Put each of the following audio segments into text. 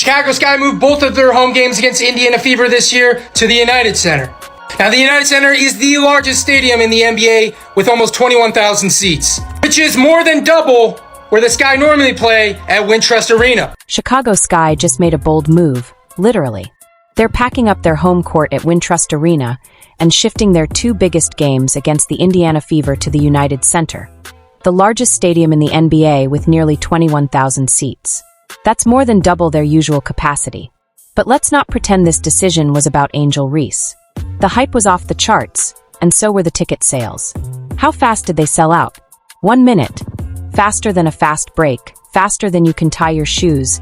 Chicago Sky moved both of their home games against Indiana Fever this year to the United Center. Now, the United Center is the largest stadium in the NBA with almost 21,000 seats, which is more than double where the Sky normally play at Wintrust Arena. Chicago Sky just made a bold move, literally. They're packing up their home court at Wintrust Arena and shifting their two biggest games against the Indiana Fever to the United Center, the largest stadium in the NBA with nearly 21,000 seats. That's more than double their usual capacity. But let's not pretend this decision was about Angel Reese. The hype was off the charts, and so were the ticket sales. How fast did they sell out? 1 minute. Faster than a fast break, faster than you can tie your shoes,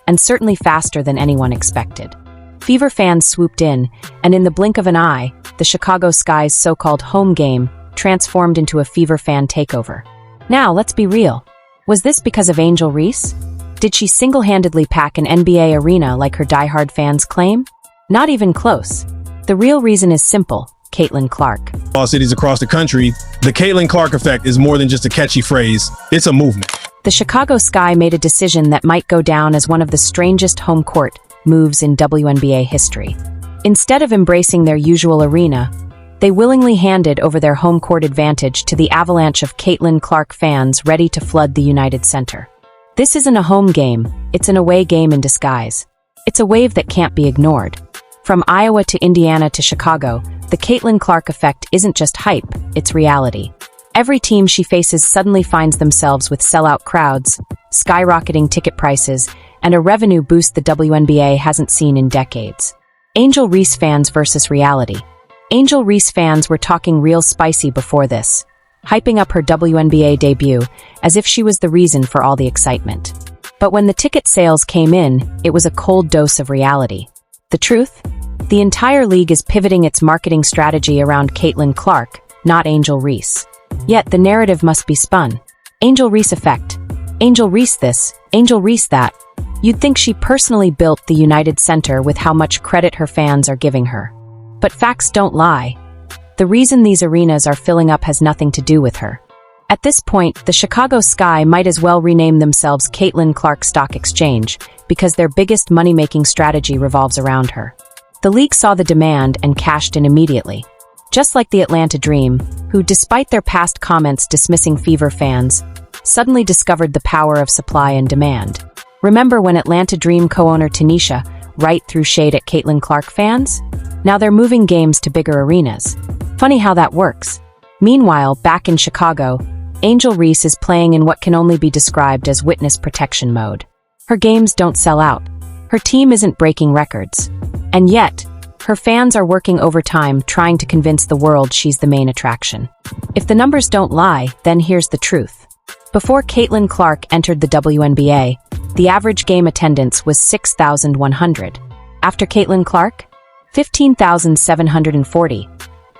and certainly faster than anyone expected. Fever fans swooped in, and in the blink of an eye, the Chicago Sky's so-called home game transformed into a Fever fan takeover. Now, let's be real. Was this because of Angel Reese? Did she single-handedly pack an NBA arena like her diehard fans claim? Not even close. The real reason is simple: Caitlin Clark. All cities across the country, the Caitlin Clark effect is more than just a catchy phrase. It's a movement. The Chicago Sky made a decision that might go down as one of the strangest home court moves in WNBA history. Instead of embracing their usual arena, they willingly handed over their home court advantage to the avalanche of Caitlin Clark fans ready to flood the United Center. This isn't a home game, it's an away game in disguise. It's a wave that can't be ignored. From Iowa to Indiana to Chicago, the Caitlin Clark effect isn't just hype, it's reality. Every team she faces suddenly finds themselves with sellout crowds, skyrocketing ticket prices, and a revenue boost the WNBA hasn't seen in decades. Angel Reese fans versus reality. Angel Reese fans were talking real spicy before this, hyping up her WNBA debut as if she was the reason for all the excitement. But when the ticket sales came in, it was a cold dose of reality. The truth? The entire league is pivoting its marketing strategy around Caitlin Clark, not Angel Reese. Yet the narrative must be spun. Angel Reese effect. Angel Reese this, Angel Reese that. You'd think she personally built the United Center with how much credit her fans are giving her. But facts don't lie. The reason these arenas are filling up has nothing to do with her. At this point, the Chicago Sky might as well rename themselves Caitlin Clark Stock Exchange, because their biggest money-making strategy revolves around her. The league saw the demand and cashed in immediately. Just like the Atlanta Dream, who, despite their past comments dismissing Fever fans, suddenly discovered the power of supply and demand. Remember when Atlanta Dream co-owner Tanisha Wright threw shade at Caitlin Clark fans? Now they're moving games to bigger arenas. Funny how that works. Meanwhile, back in Chicago, Angel Reese is playing in what can only be described as witness protection mode. Her games don't sell out. Her team isn't breaking records. And yet, her fans are working overtime trying to convince the world she's the main attraction. If the numbers don't lie, then here's the truth. Before Caitlin Clark entered the WNBA, the average game attendance was 6,100. After Caitlin Clark, 15,740.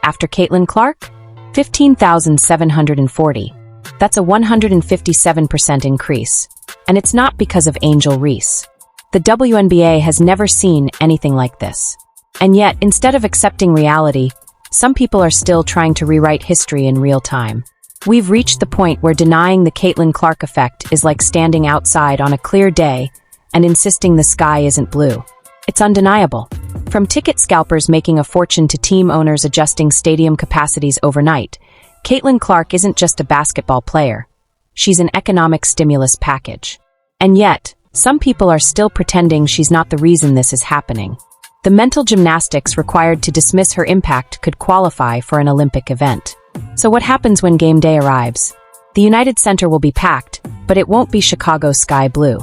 After Caitlin Clark, 15,740. That's a 157% increase. And it's not because of Angel Reese. The WNBA has never seen anything like this. And yet, instead of accepting reality, some people are still trying to rewrite history in real time. We've reached the point where denying the Caitlin Clark effect is like standing outside on a clear day and insisting the sky isn't blue. It's undeniable. From ticket scalpers making a fortune to team owners adjusting stadium capacities overnight, Caitlin Clark isn't just a basketball player. She's an economic stimulus package. And yet, some people are still pretending she's not the reason this is happening. The mental gymnastics required to dismiss her impact could qualify for an Olympic event. So what happens when game day arrives? The United Center will be packed, but it won't be Chicago Sky blue.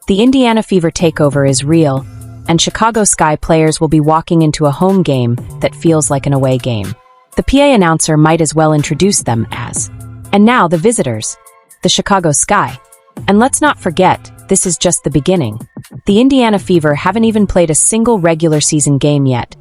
The Indiana Fever takeover is real, and Chicago Sky players will be walking into a home game that feels like an away game. The PA announcer might as well introduce them as, and now the visitors, the Chicago Sky. And let's not forget, this is just the beginning. The Indiana Fever haven't even played a single regular season game yet,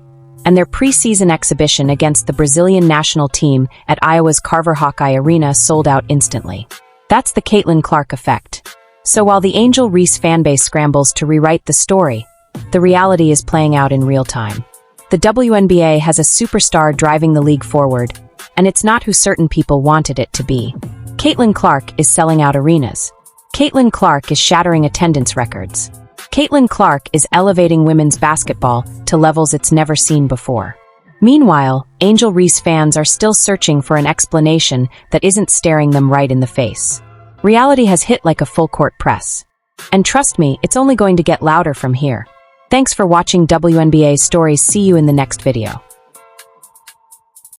and their preseason exhibition against the Brazilian national team at Iowa's Carver Hawkeye Arena sold out instantly. That's the Caitlin Clark effect. So while the Angel Reese fanbase scrambles to rewrite the story, the reality is playing out in real time. The WNBA has a superstar driving the league forward, and it's not who certain people wanted it to be. Caitlin Clark is selling out arenas. Caitlin Clark is shattering attendance records. Caitlin Clark is elevating women's basketball to levels it's never seen before. Meanwhile, Angel Reese fans are still searching for an explanation that isn't staring them right in the face. Reality has hit like a full-court press. And trust me, it's only going to get louder from here. Thanks for watching WNBA Stories. See you in the next video.